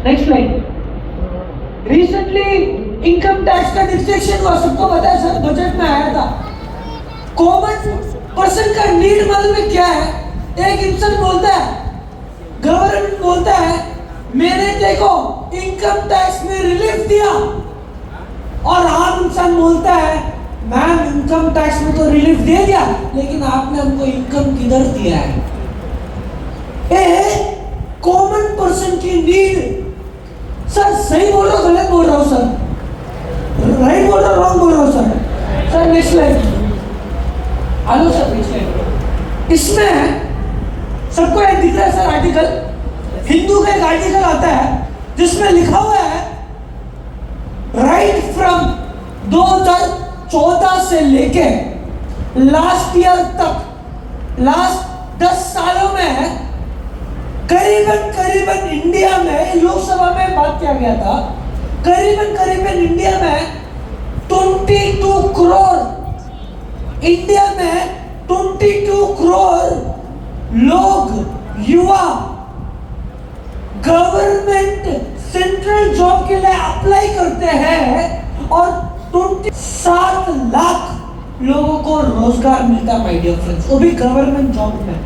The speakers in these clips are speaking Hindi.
Next slide. Recently income tax का डिस्ट्रक्शन हुआ, सबको पता है सर, बजट में आया था। कॉमन पर्सन का नीड मालूम है क्या है? एक इंसान बोलता है, गवर्नमेंट बोलता है मैंने देखो इनकम टैक्स में रिलीफ दिया, और आम इंसान बोलता है मैम इनकम टैक्स में तो रिलीफ दे दिया, लेकिन आपने हमको इनकम किधर दिया है? ये कॉमन पर्सन की नीड। सर सही बोल रहा हूँ गलत बोल रहा हूँ सर? राइट बोल रहा हूँ रॉन्ग बोल रहा हूँ sir? Sir next slide. Hello sir next slide. इसमें सबको एक दिख रहा है सर आर्टिकल, हिंदू का एक आर्टिकल आता है जिसमें लिखा हुआ है राइट फ्रॉम 2014 से लेके लास्ट ईयर तक, लास्ट 10 सालों में करीबन इंडिया में, लोकसभा में बात किया गया था, करीबन इंडिया में 22 करोड़, इंडिया में 22 करोड़ लोग, युवा गवर्नमेंट सेंट्रल जॉब के लिए अप्लाई करते हैं और 27 लाख लोगों को रोजगार मिलता है माय डियर फ्रेंड्स, वो भी गवर्नमेंट जॉब में।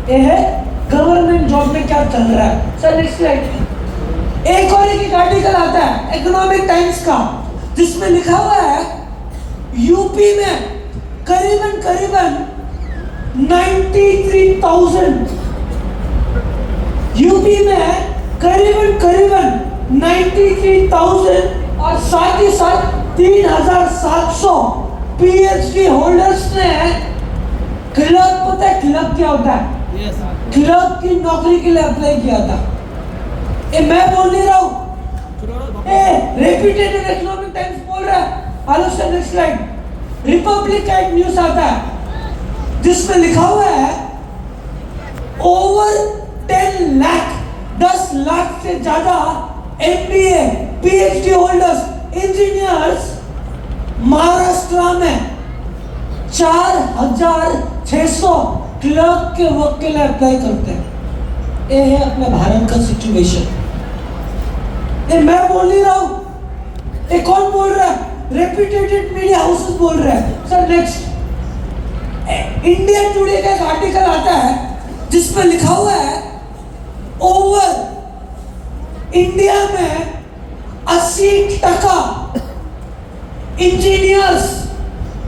ये है गवर्नमेंट जॉब में क्या चल रहा है। Sir next slide. एक और एक आर्टिकल आता है इकोनॉमिक टाइम्स का, जिसमें लिखा हुआ है यूपी में करीबन 93,000, यूपी में करीबन 93,000 और साथ ही साथ 3,700 पीएचडी होल्डर्स ने क्लर्क, पता है क्लर्क क्या होता है? क्लर्क की नौकरी के लिए अप्लाई किया था। ये मैं बोल नहीं रहा हूँ, रेप्यूटेड इकोनॉमिक टाइम्स बोल रहा है। Hello sir next slide. Republic का एक न्यूज आता है जिसमें लिखा हुआ है ओवर 10 लाख से ज्यादा MBA PhD holders, engineers Maharashtra में 4,600 क्लर्क के वर्क के लिए अप्लाई करते हैं। ये है अपने भारत का सिचुएशन। ये मैं बोल नहीं रहा हूं, ये कौन बोल रहा है? रेप्यूटेड मीडिया हाउसेस बोल रहे हैं। Sir next. इंडिया टुडे का एक आर्टिकल आता है जिसमें लिखा हुआ है ओवर इंडिया में 80% इंजीनियर्स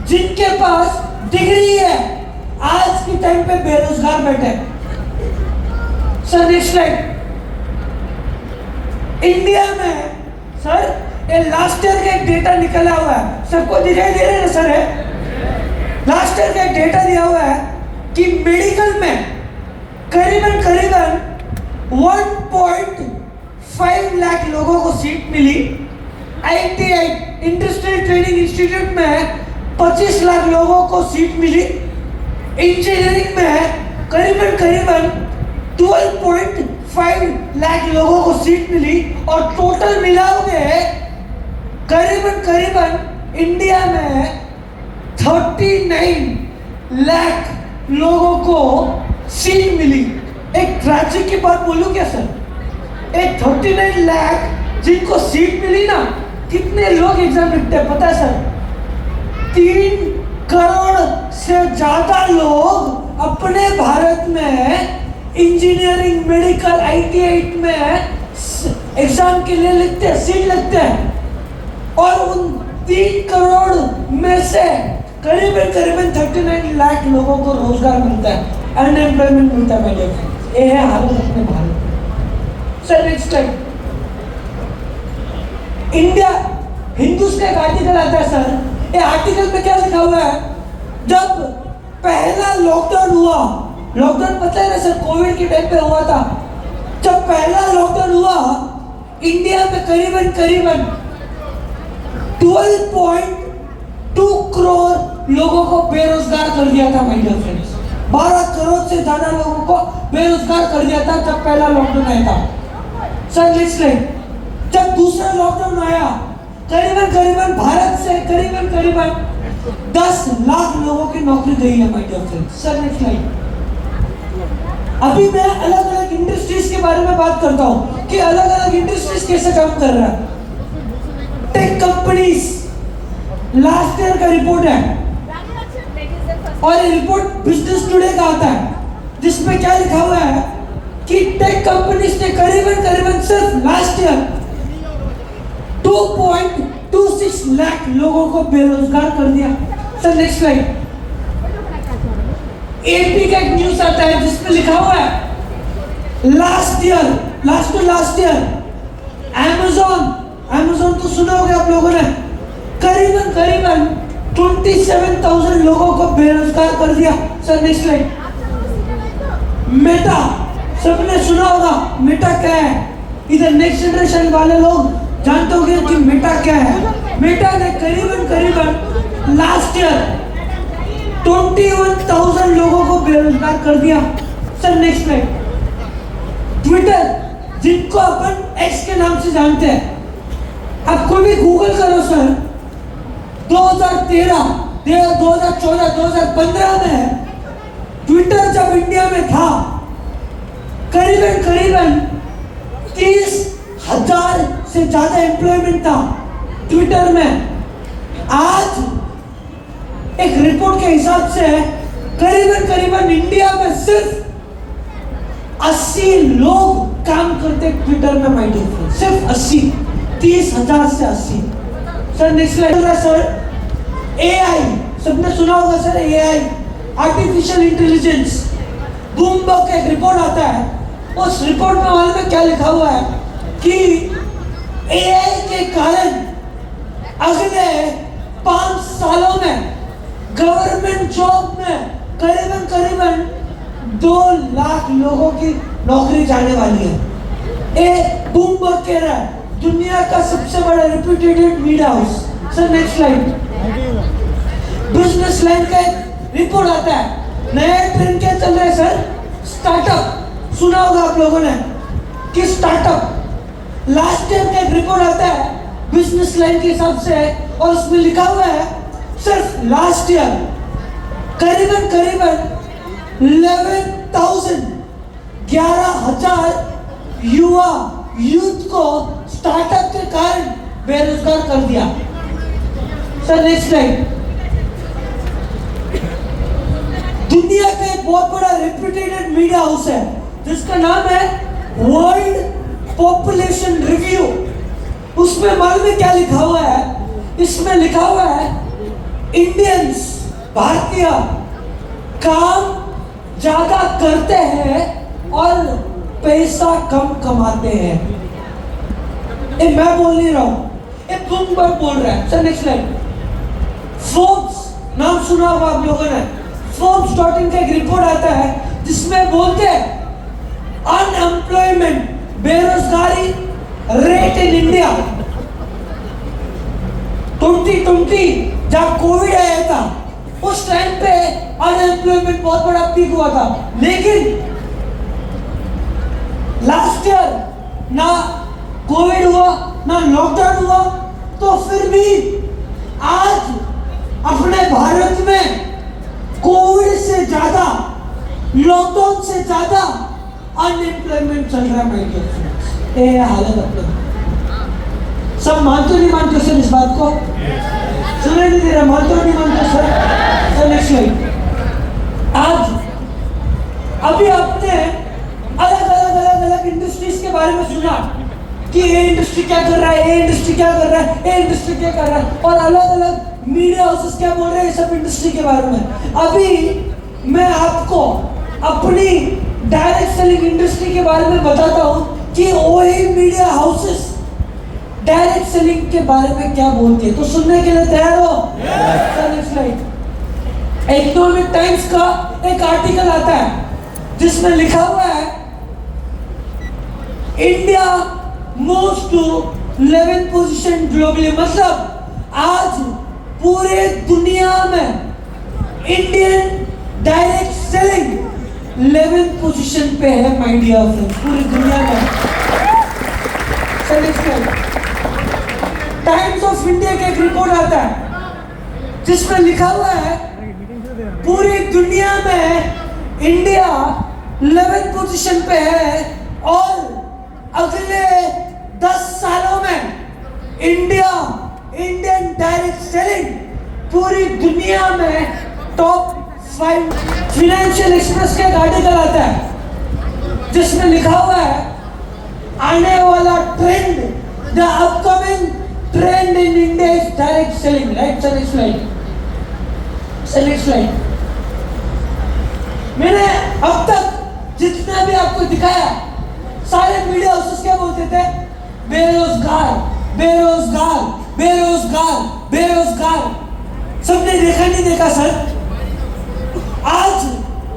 जिनके पास डिग्री है आज के टाइम पे बेरोजगार बैठे। Sir next slide. इंडिया में सर ये लास्ट ईयर का एक डेटा निकला हुआ है, सबको दिखाई दे रहा है ना सर? है लास्ट ईयर का एक डेटा दिया हुआ है कि मेडिकल में करीबन 1.5 लाख लोगों को सीट मिली, ITI इंडस्ट्रियल ट्रेनिंग इंस्टीट्यूट में 25 लाख लोगों को सीट मिली, इंजीनियरिंग में करीबन 12.5 लाख लोगों को सीट मिली, और टोटल मिलाओगे करीबन इंडिया में 39 लाख लोगों को सीट मिली। एक ट्रैजिक की बात बोलूं क्या सर? एक 39 लाख जिनको सीट मिली ना, कितने लोग एग्जाम लिखते हैं पता है सर? 3 करोड़ से ज्यादा लोग अपने भारत में इंजीनियरिंग, मेडिकल, ITI में एग्जाम के लिए लिखते हैं, सीट लगते हैं, और उन 3 करोड़ में से करीबन 39 लाख लोगों को रोजगार मिलता है, अनएम्प्लॉयमेंट मिलता है। ये है हालत अपने भारत में। Sir next slide. India Hindus का एक आर्टिकल आता है सर, ये आर्टिकल में क्या लिखा हुआ है? जब पहला लॉकडाउन हुआ, लॉकडाउन पता है ना सर, कोविड के टाइम पे हुआ था, जब पहला लॉकडाउन हुआ इंडिया में करीबन 12.2 करोड़ लोगों को बेरोजगार कर दिया था माय डियर फ्रेंड्स। 12 करोड़ से ज्यादा लोगों को बेरोजगार कर दिया था जब पहला लॉकडाउन आया था। Sir next slide. जब दूसरा लॉकडाउन आया करीबन भारत से करीबन 10 लाख लोगों की नौकरी गई है my dear friends. Sir next slide. अभी मैं अलग अलग इंडस्ट्रीज के बारे में बात करता हूँ। कि अलग अलग इंडस्ट्रीज कैसे काम कर रहा है। टेक कंपनीज लास्ट ईयर का रिपोर्ट है और ये रिपोर्ट बिजनेस टुडे का आता है, जिसमें क्या लिखा हुआ है कि टेक कंपनीज ने करीबन सिर्फ लास्ट ईयर 2.26 लाख लोगों को बेरोजगार कर दिया। Sir next slide. एपी का एक न्यूज आता है जिसमें लिखा हुआ है लास्ट ईयर अमेज़न तो सुना होगा आप लोगों ने, करीबन 27,000 लोगों को बेरोजगार कर दिया। Sir next slide. मेटा, सबने सुना होगा मेटा क्या है। इधर नेक्स्ट जनरेशन वाले लोग जानते होंगे कि मेटा क्या है। मेटा ने करीबन लास्ट ईयर 21,000 लोगों को बेरोजगार कर दिया। Sir next slide. ट्विटर, जिनको अपन एक्स के नाम से जानते हैं, आप कोई भी गूगल करो सर, 2013, 2014, 2015 में ट्विटर जब इंडिया में था करीबन 30,000 से ज्यादा एम्प्लॉयमेंट था ट्विटर में। आज एक रिपोर्ट के हिसाब से करीबन इंडिया में सिर्फ 80 लोग काम करते ट्विटर में। माय डियर फ्रेंड, सिर्फ 80, 30,000 से 80। Sir next slide. Sir AI, सबने सुना होगा sir, AI artificial intelligence. Bloomberg का एक रिपोर्ट आता है, उस रिपोर्ट में मालूम है क्या लिखा हुआ है कि एआई के कारण अगले 5 सालों में गवर्नमेंट जॉब में करीबन 2 लाख लोगों की नौकरी जाने वाली है। ये ब्लूमबर्ग कह रहा है, दुनिया का सबसे बड़ा reputed media house. Sir next slide. Business line का एक रिपोर्ट आता है, नया ट्रेंड क्या चल रहा है सर, स्टार्टअप। सुना होगा आप लोगों ने कि स्टार्टअप। लास्ट ईयर का एक रिपोर्ट आता है बिजनेस लाइन के हिसाब से, और उसमें लिखा हुआ है सिर्फ लास्ट ईयर करीबन 11,000 यूथ को स्टार्टअप के कारण बेरोजगार कर दिया। Sir next slide. दुनिया का एक बहुत बड़ा रेप्यूटेड मीडिया हाउस है जिसका नाम है वर्ल्ड पॉपुलेशन रिव्यू। उसमें मालूम है क्या लिखा हुआ है, इसमें लिखा हुआ है इंडियंस, भारतीय काम ज्यादा करते हैं और पैसा कम कमाते हैं। ये मैं बोल नहीं रहा हूं, ये ब्लूमबर्ग बोल रहा है। Sir next slide. फोर्ब्स, नाम सुना होगा आप लोगों ने। Forbes.in का एक रिपोर्ट आता है जिसमें बोलते हैं अनएम्प्लॉयमेंट, बेरोजगारी रेट इन इंडिया 2020 जब कोविड आया था उस टाइम पे अनएम्प्लॉयमेंट बहुत बड़ा पीक हुआ था, लेकिन लास्ट ईयर ना कोविड हुआ ना लॉकडाउन हुआ, तो फिर भी आज अपने भारत में कोविड से ज्यादा, लॉकडाउन से ज्यादा अनएम्प्लॉयमेंट चल रहा है। ये हालत अपना सब मानते नहीं मानते सर इस बात को, सुने नहीं दे रहा, मानते नहीं मानते सर। Next slide. आज अभी आपने अलग इंडस्ट्रीज के बारे में सुना कि ये इंडस्ट्री क्या कर रहा है, ये इंडस्ट्री क्या कर रहा है, ये इंडस्ट्री क्या कर रहा है, और अलग मीडिया हाउसेस क्या बोल रहे हैं सब इंडस्ट्री के बारे में। अभी मैं आपको अपनी डायरेक्ट सेलिंग इंडस्ट्री के बारे में बताता हूं कि वही मीडिया हाउसेस डायरेक्ट सेलिंग के बारे में क्या बोलते हैं। तो सुनने के लिए तैयार हो? Next slide. इकोनॉमिक टाइम्स का एक आर्टिकल आता है जिसमें लिखा हुआ है India moves to 11th position globally. मतलब आज पूरे दुनिया में Indian direct selling 11th position पे है माय डियर फ्रेंड्स, पूरी दुनिया में। टाइम्स ऑफ इंडिया का एक रिपोर्ट आता है जिसमें लिखा हुआ है पूरी दुनिया में इंडिया 11th पोजीशन पे है और अगले 10 सालों में इंडियन डायरेक्ट सेलिंग पूरी दुनिया में टॉप 5। फाइनेंशियल एक्सप्रेस का एक आर्टिकल आता है जिसमें लिखा हुआ है आने वाला trend, the upcoming trend in India is direct selling. Right sir, next slide. मैंने अब तक जितना भी आपको दिखाया सारे मीडिया हाउसेस क्या बोलते थे? बेरोजगार बेरोजगार बेरोजगार बेरोजगार। सबने देखा नहीं देखा सर? आज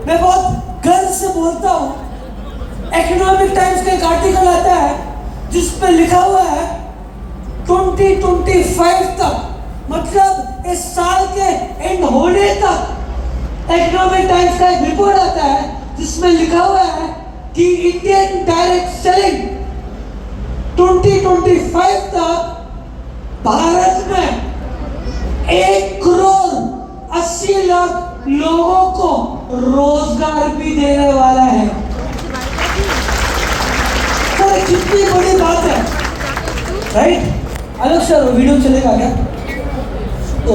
मैं बहुत गर्व से बोलता हूँ, इकोनॉमिक टाइम्स का एक आर्टिकल आता है जिसपे लिखा हुआ है 2025 तक, मतलब इस साल के एंड होने तक इकोनॉमिक टाइम्स का एक रिपोर्ट आता है जिसमें लिखा हुआ है कि इंडियन डायरेक्ट सेलिंग 2025 तक भारत में 1,80,00,000 लोगों को रोजगार भी देने वाला है। तो कितनी बड़ी बात है, राइट? अलग सर वीडियो चलेगा क्या? तो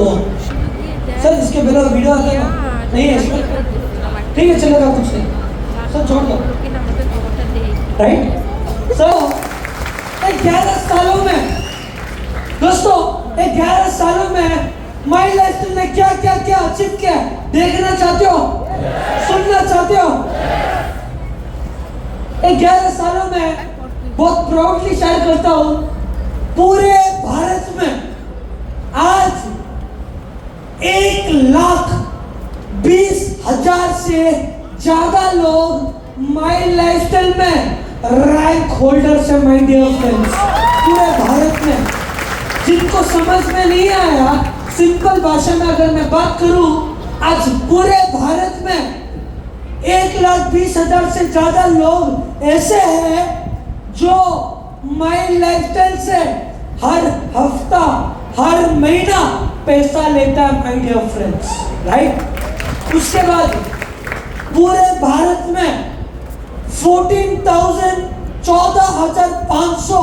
सर इसके बिना वीडियो आता है ना? नहीं है इसमें? ठीक है, चलेगा, कुछ नहीं सर, छोड़ दो। राइट सर, 11 सालों में दोस्तों, 11 सालों में माई लाइफस्टाइल ने क्या क्या क्या अचीव किया, देखना चाहते हो? सुनना चाहते हो? 11 सालों में बहुत प्राउडली शेयर करता हूं, पूरे भारत में आज 1,20,000 से ज्यादा लोग माई लाइफस्टाइल में रैंक होल्डर्स है। माय डियर फ्रेंड्स, पूरे भारत में जिनको समझ में नहीं आया, सिंपल भाषा में अगर मैं बात करूं, आज पूरे भारत में 1,20,000 से ज्यादा लोग ऐसे हैं जो माई लाइफस्टाइल से हर हफ्ता हर महीना पैसा लेता है। My dear friends, right? उसके बाद पूरे भारत में 14,500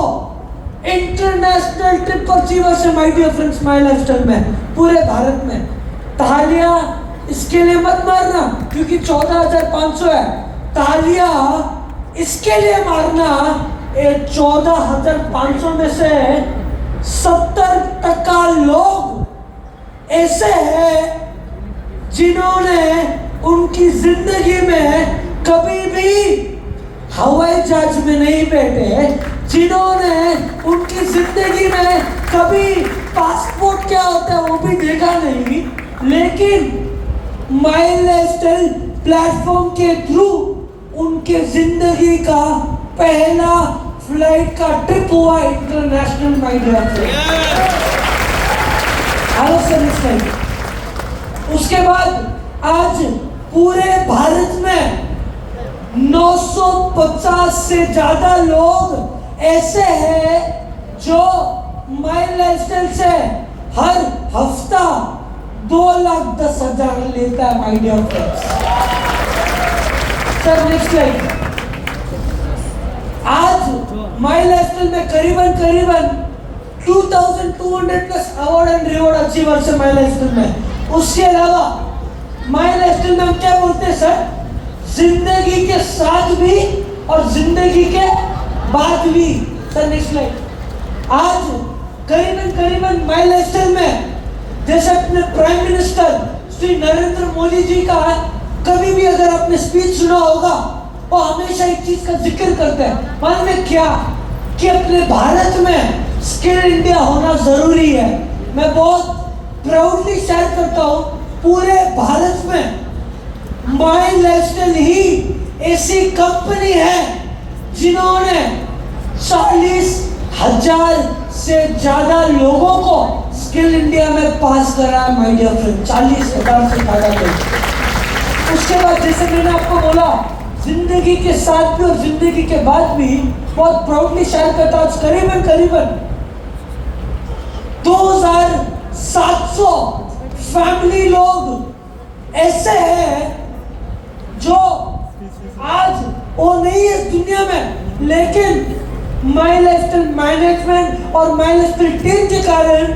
इंटरनेशनल ट्रिप अचीवर्स है। My dear friends, my lifestyle में पूरे भारत में। तालियां इसके लिए मत मारना क्योंकि 14,500 है, तालियां इसके लिए मारना 14,500 में से 70% लोग ऐसे हैं जिन्होंने उनकी जिंदगी में कभी भी हवाई जहाज में नहीं बैठे, जिन्होंने उनकी जिंदगी में कभी पासपोर्ट क्या होता है वो भी देखा नहीं, लेकिन माई लाइफस्टाइल प्लेटफॉर्म के थ्रू उनके जिंदगी का पहला फ्लाइट का ट्रिप हुआ इंटरनेशनल। माय डियर फ्रेंड्स, उसके बाद आज पूरे भारत में 950 से ज्यादा लोग ऐसे हैं जो माई लाइफस्टाइल से हर हफ्ता 2,10,000 लेता है। My dear friends, sir next slide. आज माई लाइफस्टाइल में करीबन 2,200 plus award and reward achievers है माई लाइफस्टाइल में। उसके अलावा माई लाइफस्टाइल में हम क्या बोलते हैं सर? जिंदगी के साथ भी और जिंदगी के बाद भी। Sir next slide. आज करीबन माई लाइफस्टाइल में जैसे अपने प्राइम मिनिस्टर श्री नरेंद्र मोदी जी का कभी भी अगर आपने स्पीच सुना होगा, वो हमेशा एक चीज का जिक्र करते हैं, मालूम क्या? कि अपने भारत में स्किल इंडिया होना जरूरी है। मैं बहुत प्राउडली शेयर करता हूँ, पूरे भारत में माई लाइफस्टाइल ही ऐसी कंपनी है जिन्होंने 40,000 से ज्यादा लोगों को स्किल इंडिया में पास करा है। माय डियर फ्रेंड, 40,000 से ज्यादा लोग। उसके बाद जैसे मैंने आपको बोला, जिंदगी के साथ भी और जिंदगी के बाद भी बहुत प्राउडली शेयर करता हूँ, करीबन 2,700 फैमिली लोग ऐसे हैं जो आज वो नहीं है इस दुनिया में, लेकिन माई लाइफस्टाइल मैनेजमेंट और माई लाइफस्टाइल टीम के कारण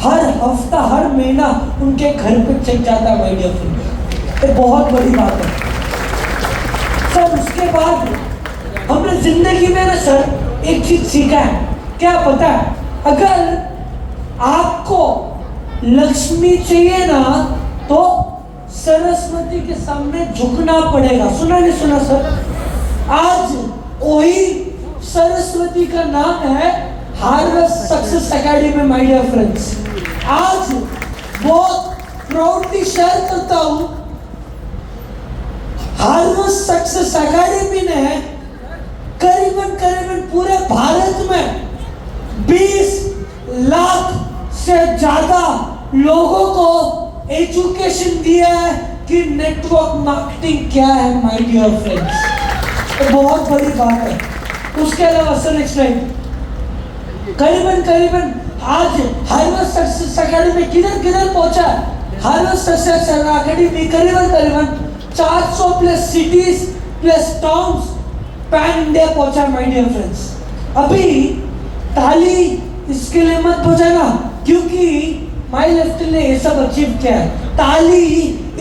हर हफ्ता हर महीना उनके घर पे चेक जाता है माय डियर फ्रेंड्स। ये बहुत बड़ी बात है सर। उसके बाद हमने जिंदगी में ना सर एक चीज सीखा है, क्या पता है? अगर आपको लक्ष्मी चाहिए ना तो सरस्वती के सामने झुकना पड़ेगा। सुना नहीं सुना सर? आज वही सरस्वती का नाम है Harvest Success Academy my dear friends. आज बहुत प्राउडली शेयर करता हूं, हार्वेस्ट सक्सेस एकेडमी ने करीबन पूरे भारत में 20 लाख से ज्यादा लोगों को एजुकेशन दिया है कि नेटवर्क मार्केटिंग क्या है माय डियर फ्रेंड्स। तो बहुत बड़ी बात है। उसके अलावा सर नेक्स्ट स्लाइड, करीबन आज हार्वर्ड सक्सेस एकेडमी किधर पहुंचा है? हार्वर्ड सक्सेस एकेडमी करीबन 400 plus cities plus towns pan India पहुंचा माय डियर फ्रेंड्स। अभी ताली इसके लिए मत बजाना क्योंकि माय लाइफस्टाइल ने ये सब अचीव किया है। ताली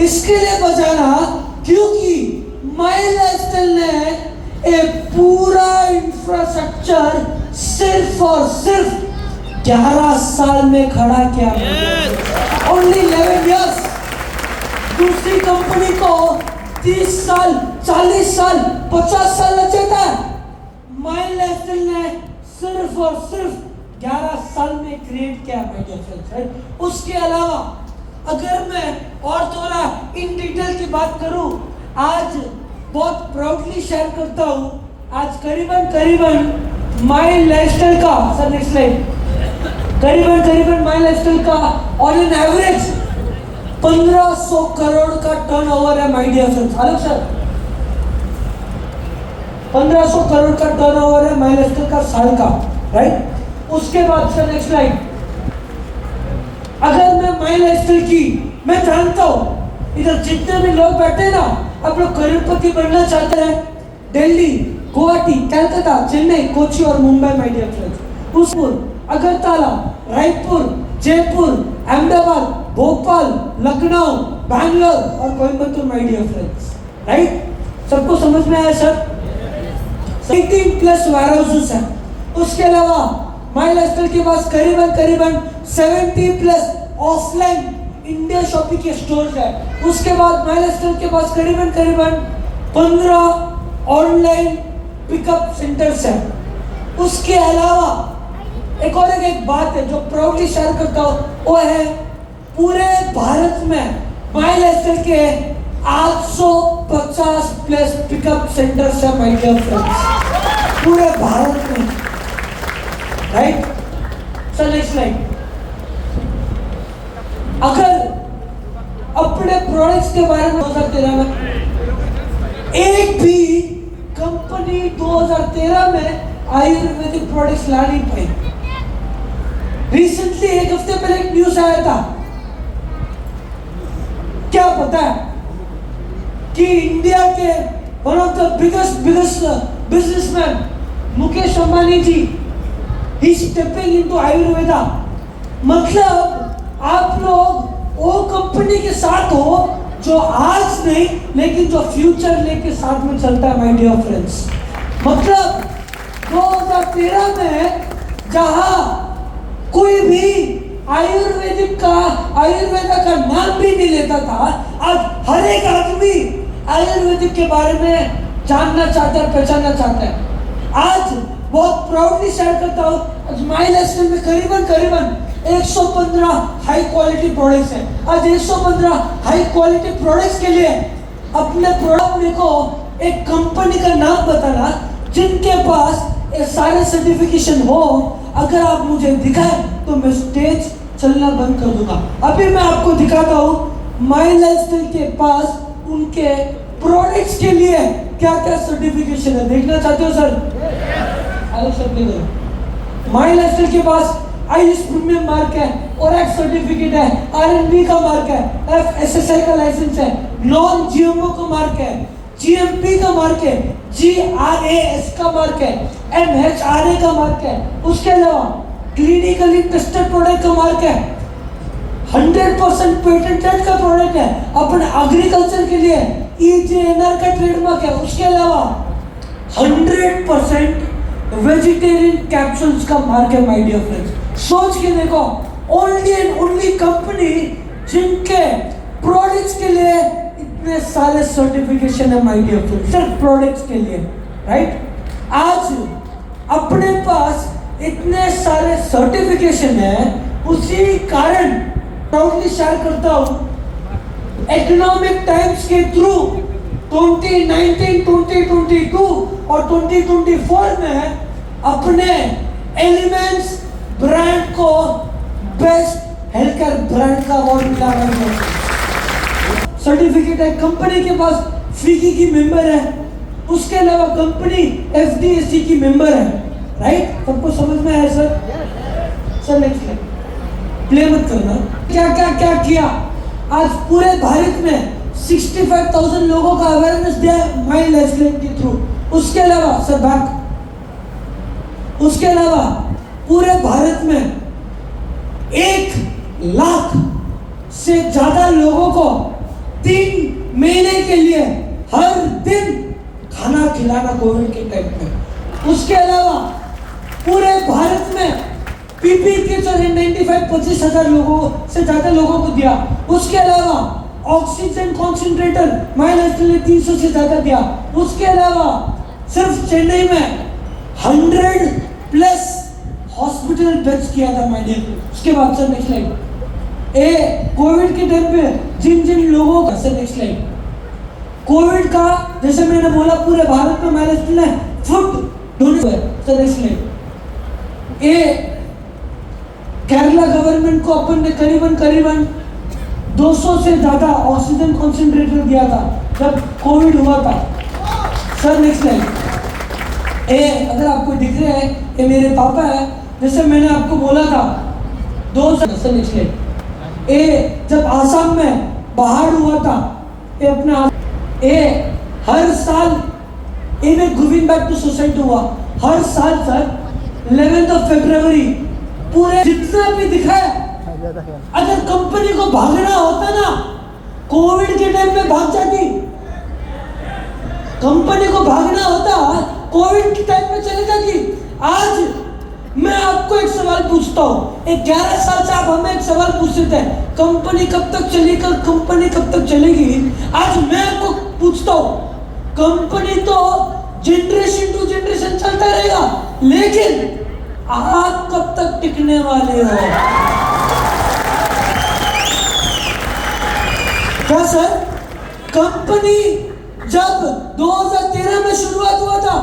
इसके लिए बजाना क्योंकि माय लाइफस्टाइल ने एक पूरा इंफ्रास्ट्रक्चर सिर्फ और सिर्फ 11 साल में खड़ा किया। Only 11 years. दूसरी कंपनी को 30 साल 40 साल 50 साल लग जाता है। माय लाइफस्टाइल ने सिर्फ और सिर्फ 11 साल में क्रिएट किया माय डियर फ्रेंड्स, राइट? उसके अलावा अगर मैं और थोड़ा इन डिटेल की बात करूं, आज बहुत प्राउडली शेयर करता हूं, आज करीबन माय लाइफस्टाइल का सर नेक्स्ट स्लाइड, करीबन माय लाइफस्टाइल का ऑन एन एवरेज 1500 करोड़ का टर्नओवर है my dear friends. Hello sir, 1500 crore का टर्नओवर है माय लाइफस्टाइल का साल का, राइट? उसके बाद सर नेक्स्ट स्लाइड, अगर मैं माय लाइफस्टाइल की, मैं जानता हूं इधर जितने भी लोग बैठे ना, आप लोग करोड़पति बनना चाहते हैं। दिल्ली, गुवाहाटी, कलकत्ता, चेन्नई, कोची और मुंबई माय डियर फ्रेंड्स। उसपुर, अगरतला, रायपुर, जयपुर, अहमदाबाद, भोपाल, लखनऊ, बैंगलोर और Coimbatore my dear friends, right? सबको समझ में आया सर? 18 प्लस वेयरहाउसेस है। उसके अलावा माय लाइफस्टाइल के पास करीबन 70 प्लस ऑफलाइन इंडिया शॉपिंग के स्टोर्स है। उसके बाद माय लाइफस्टाइल के पास करीबन 15 ऑनलाइन पिकअप सेंटर्स है। उसके अलावा एक बात है जो प्राउडली शेयर करता हूँ, वो है पूरे भारत में माय लाइफस्टाइल के 850 प्लस पिकअप सेंटर्स है माय डियर फ्रेंड्स, पूरे भारत में, राइट? सर नेक्स्ट स्लाइड, अगर अपने प्रोडक्ट्स के बारे में 2013 में एक भी कंपनी 2013 में आयुर्वेदिक प्रोडक्ट्स ला नहीं पाई। रिसेंटली एक हफ्ते पहले एक न्यूज आया था, क्या पता है कि इंडिया के one of the biggest businessman Mukesh Ambani ji ही स्टेपिंग इनटू आयुर्वेदा। मतलब आप लोग वो कंपनी के साथ हो जो आज नहीं लेकिन जो फ्यूचर लेके साथ में चलता है माय डियर फ्रेंड्स। मतलब 2013 में जहां कोई भी आयुर्वेदा का नाम भी नहीं लेता था, आज हर एक आदमी आयुर्वेदिक के बारे में जानना चाहता है, पहचानना चाहता है। आज बहुत प्राउडली शेयर करता हूँ, आज माय लाइफस्टाइल में करीबन 115 हाई क्वालिटी प्रोडक्ट्स हैं। आज 115 हाई क्वालिटी प्रोडक्ट्स के लिए अपने प्रोडक्ट में को एक कंपनी का नाम बताना जिनके पास ये सारे सर्टिफिकेशन हो। अगर आप मुझे दिखाए तो मैं स्टेज चलना बंद कर दूंगा। अभी मैं आपको दिखाता हूँ माय लाइफस्टाइल के पास उनके प्रोडक्ट्स के लिए क्या क्या सर्टिफिकेशन है। देखना चाहते हो sir? Hello sir, my lifestyle के पास आईएस प्रीमियम मार्क है और एक सर्टिफिकेट है, आरएनबी का मार्क है, एफएसएसआई का लाइसेंस है, नॉन जीएमओ का मार्क है, GMP का मार्क है, GRAS का मार्क है, MHRA का मार्क है, उसके अलावा क्लिनिकली टेस्टेड प्रोडक्ट का मार्क है, 100% पेटेंटेड का प्रोडक्ट है, अपने एग्रीकल्चर के लिए EJNR का ट्रेडमार्क है, उसके अलावा 100% वेजिटेरियन कैप्सूल्स का मार्क है। माय डियर फ्रेंड्स, सोच के देखो, ओनली एंड ओनली कंपनी जिनके प्रोडक्ट्स के लिए इतने सारे सर्टिफिकेशन है। माय डियर फ्रेंड्स, सिर्फ प्रोडक्ट्स के लिए, राइट? आज अपने पास इतने सारे सर्टिफिकेशन है, उसी कारण प्राउडली शेयर करता हूं, इकोनॉमिक टाइम्स के थ्रू 2019, 2022 और 2024 में अपने एलिमेंट्स ब्रांड को बेस्ट हेल्थकेयर ब्रांड का अवार्ड मिला है। सर्टिफिकेट है, कंपनी के पास फीकी की मेंबर है, उसके अलावा कंपनी FDSC की मेंबर है, राइट? सबको समझ में आया सर? सर नेक्स्ट प्ले मत करना। क्या क्या क्या किया आज पूरे भारत में 65,000 लोगों का अवेयरनेस दिया माइंड लाइफलाइन के थ्रू। उसके अलावा सर बैक, उसके अलावा पूरे भारत में 1 लाख से ज्यादा लोगों को 3 महीने के लिए हर दिन खाना खिलाना कोविड के टाइम पे। उसके अलावा पूरे भारत में PPE किट्स और N95 25,000 लोगों से ज्यादा लोगों को दिया। उसके अलावा ऑक्सीजन कॉन्सेंट्रेटर माइनस 300 से ज्यादा दिया। उसके अलावा सिर्फ चेन्नई में 100+ हॉस्पिटल बेड्स किया था मैंने। उसके बाद सर नेक्स्ट लाइन, कोविड के टाइम पे जिन जिन लोगों का, सर नेक्स्ट लाइन, कोविड का जैसे मैंने बोला पूरे भारत में manage food donation. Sir next line, Kerala government को अपन ने करीबन 200 से ज्यादा ऑक्सीजन कॉन्सेंट्रेटर दिया था जब कोविड हुआ था। सर नेक्स्ट लाइन, अगर आपको दिख रहे हैं, ये मेरे पापा है, जैसे मैंने आपको बोला था 200। सर नेक्स्ट लाइन, जब आसाम में बाढ़ हुआ था, ये अपना हर साल में गिविंग बैक टू सोसाइटी हुआ हर साल। सर 11 फरवरी पूरे जितना भी दिखा है, अगर कंपनी को भागना होता ना, कोविड के टाइम पे भाग जाती। कंपनी को भागना होता, कोविड के टाइम पे चले जाती। आज मैं आपको एक सवाल पूछता हूँ, 11 साल से आप हमें एक सवाल पूछते थे, कंपनी कब तक चलेगी, कंपनी कब तक चलेगी। आज मैं आपको पूछता हूँ, कंपनी तो जनरेशन टू जनरेशन चलता रहेगा, लेकिन आप कब तक टिकने वाले हो? क्या सर? कंपनी जब 2013 में शुरुआत हुआ था,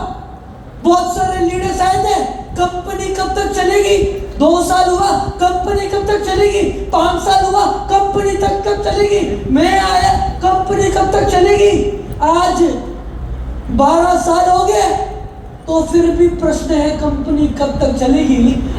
बहुत सारे लीडर्स आए थे, कंपनी कब तक चलेगी? 2 साल हुआ, कंपनी कब तक चलेगी? 5 साल हुआ, कंपनी कब चलेगी? मैं आया, कंपनी कब तक चलेगी? आज 12 साल हो गए, तो फिर भी प्रश्न है कंपनी कब तक चलेगी।